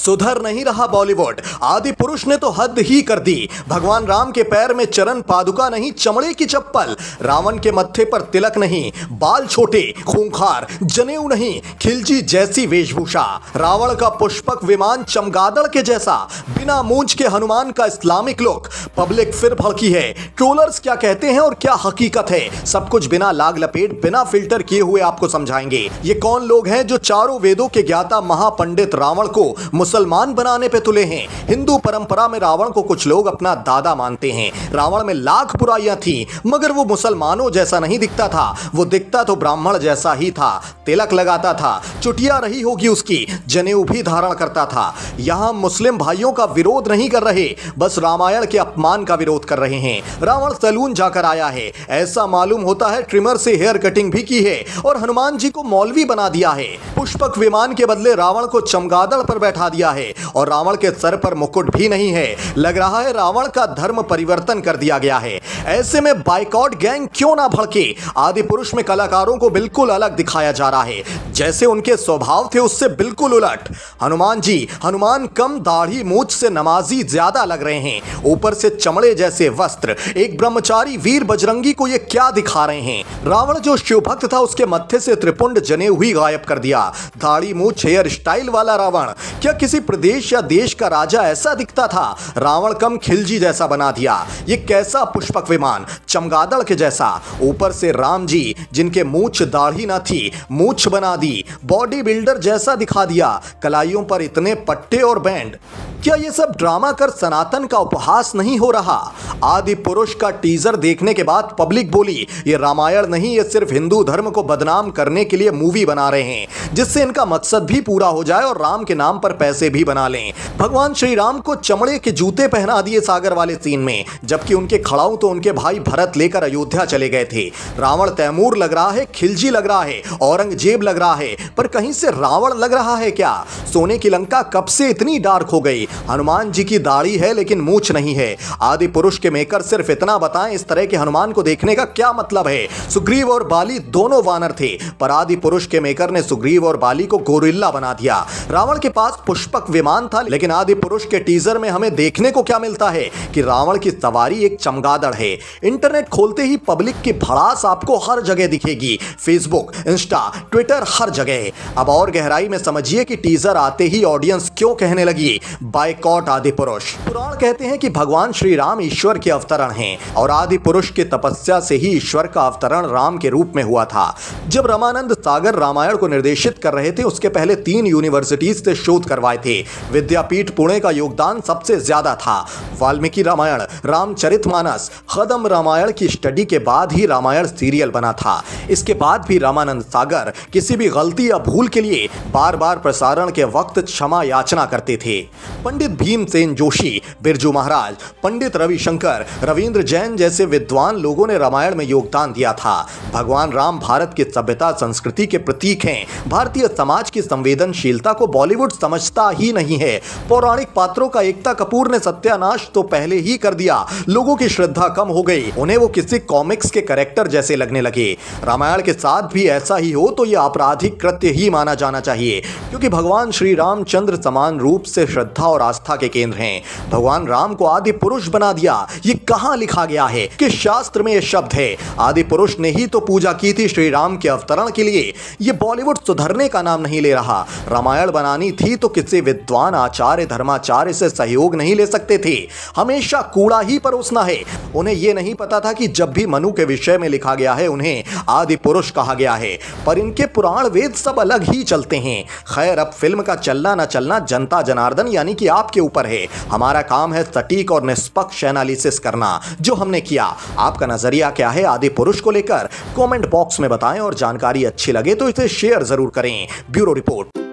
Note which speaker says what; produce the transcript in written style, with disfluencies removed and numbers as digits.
Speaker 1: सुधर नहीं रहा बॉलीवुड। आदि पुरुष ने तो हद ही कर दी। भगवान राम के पैर में चरण पादुका नहीं, चमड़े की चप्पल। रावण के मत्थे पर तिलक नहीं, बाल छोटे खूंखार, जनेऊ नहीं, खिलजी जैसी वेशभूषा। रावण का पुष्पक विमान चमगादड़ के जैसा, बिना मूंछ के हनुमान का इस्लामिक लुक। पब्लिक फिर भड़की है। ट्रोलर्स क्या कहते हैं और क्या हकीकत है, सब कुछ बिना लाग लपेट, बिना फिल्टर किए हुए आपको समझाएंगे। ये कौन लोग हैं जो चारों वेदों के ज्ञाता महापंडित रावण को मुसलमान बनाने पे तुले हैं। हिंदू परंपरा में रावण को कुछ लोग अपना दादा मानते हैं। रावण में लाख बुराइयां थी, मगर वो मुसलमानों जैसा नहीं दिखता था। वो दिखता तो ब्राह्मण जैसा ही था। तिलक लगाता था, चुटिया रही होगी उसकी, जनेऊ भी धारण करता था। यहां मुस्लिम भाइयों का विरोध नहीं कर रहे, बस रामायण के अपमान का विरोध कर रहे हैं। रावण सैलून जाकर आया है, ऐसा मालूम होता है ट्रिमर से हेयर कटिंग भी की है, और हनुमान जी को मौलवी बना दिया है। पुष्पक विमान के बदले रावण को चमगादड़ पर बैठा दिया है, और रावण के सर पर मुकुट भी नहीं है। लग रहा है रावण का धर्म परिवर्तन कर दिया गया है। ऐसे में बाइकॉट गैंग क्यों ना भड़के। आदि पुरुष में कलाकारों को बिल्कुल अलग दिखाया जा रहा है, जैसे उनके स्वभाव थे उससे बिल्कुल उलट। हनुमान कम दाढ़ी मूंछ से नमाजी ज्यादा लग रहे हैं, ऊपर से चमड़े जैसे वस्त्र। एक ब्रह्मचारी वीर बजरंगी को ये क्या दिखा रहे हैं। रावण जो शिव भक्त था उसके मत्थे से त्रिपुंड जनेऊ ही गायब कर दिया। दाढ़ी मूंछ हेयर स्टाइल वाला रावण, क्या किसी प्रदेश या देश का राजा ऐसा दिखता था। रावण कम खिलजी जैसा बना दिया। ये कैसा पुष्पक विमान, चमगादड़ के जैसा। ऊपर से राम जी जिनके मूंछ दाढ़ी ना थी, मूंछ बना दी। बॉडी बिल्डर जैसा दिखा दिया, कलाइयों पर इतने पट्टे और बैंड। क्या ये सब ड्रामा कर सनातन का उपहास नहीं हो रहा। आदि पुरुष का टीजर देखने के बाद पब्लिक बोली, ये रामायण नहीं, ये सिर्फ हिंदू धर्म को बदनाम करने के लिए मूवी बना रहे हैं, जिससे इनका मकसद भी पूरा हो जाए और राम के नाम पर पैसे भी बना लें। भगवान श्री राम को चमड़े के जूते पहना दिए सागर वाले सीन में, जबकि उनके खड़ाऊ तो उनके भाई भरत लेकर अयोध्या चले गए थे। रावण तैमूर लग रहा है, खिलजी लग रहा है, औरंगजेब लग रहा है, पर कहीं से रावण लग रहा है क्या। सोने की लंका कब से इतनी डार्क हो गई। हनुमान जी की दाढ़ी है लेकिन मूंछ नहीं है। आदि पुरुष के मेकर सिर्फ इतना बताएं, इस तरह के हनुमान को देखने का क्या मतलब है। सुग्रीव और बाली दोनों वानर थे, पर आदि पुरुष के मेकर ने सुग्रीव और बाली को गोरिल्ला बना दिया। रावण के पास पुष्पक विमान था, लेकिन आदि पुरुष के टीजर में हमें देखने को क्या मिलता है कि रावण की सवारी एक चमगादड़ है। इंटरनेट खोलते ही पब्लिक की भड़ास आपको हर जगह दिखेगी, फेसबुक, इंस्टा, ट्विटर, हर जगह। अब और गहराई में समझिए कि टीजर आते ही ऑडियंस क्यों कहने लगी, बाइकॉट आदि पुरुष। पुराण कहते हैं कि भगवान श्री राम ईश्वर के अवतरण हैं, और आदि पुरुष की तपस्या से ही ईश्वर का अवतरण राम के रूप में हुआ था। जब रामानंद सागर रामायण को निर्देशित कर रहे थे, उसके पहले 3 यूनिवर्सिटीज से शोध करवाए थे। विद्यापीठ पुणे का योगदान सबसे ज्यादा था। वाल्मीकि रामायण, रामचरितमानस, खदम रामायण की स्टडी के बाद ही रामायण सीरियल बना था। इसके बाद भी रामानंद सागर किसी भी गलती या भूल के लिए बार बार प्रसारण के वक्त क्षमा याचना करते थे। पंडित भीमसेन जोशी, बिरजू महाराज, पंडित रविशंकर, रविंद्र जैन जैसे विद्वान लोगों ने रामायण में योगदान दिया था। भगवान राम भारत की सभ्यता संस्कृति के प्रतीक हैं। भारतीय समाज की संवेदनशीलता को बॉलीवुड समझता ही नहीं है। पौराणिक पात्रों का एकता कपूर ने सत्यानाश तो पहले ही कर दिया। लोगों की श्रद्धा कम हो गई, उन्हें वो किसी कॉमिक्स के कैरेक्टर जैसे लगने लगे। रामायण के साथ भी ऐसा ही हो तो यह आपराधिक कृत्य ही माना जाना चाहिए, क्योंकि भगवान श्री रामचंद्र समान रूप से श्रद्धा और आस्था के केंद्र हैं। भगवान राम को आदि पुरुष बना दिया। ये कहां लिखा गया है कि शास्त्र में यह शब्द है। आदि पुरुष ने ही तो पूजा की थी श्री राम के अवतरण के लिए। ये बॉलीवुड सुधरने का नाम नहीं ले रहा। रामायण बनानी थी तो किसी विद्वान आचार्य धर्माचार्य से सहयोग नहीं ले सकते थे। हमेशा कूड़ा ही परोसना है। उन्हें यह नहीं पता था कि जब भी मनु के विषय में लिखा गया है उन्हें आदि पुरुष कहा गया है, पर इनके पुराण वेद सब अलग ही चलते हैं। खैर, अब फिल्म का चलना न चलना जनता जनार्दन यानी कि आपके ऊपर है। हमारा काम है सटीक और निष्पक्ष एनालिसिस करना, जो हमने किया। आपका नजरिया क्या है आदि पुरुष को लेकर, कमेंट बॉक्स में बताएं, और जानकारी अच्छी लगे तो इसे शेयर जरूर करें। Bureau report.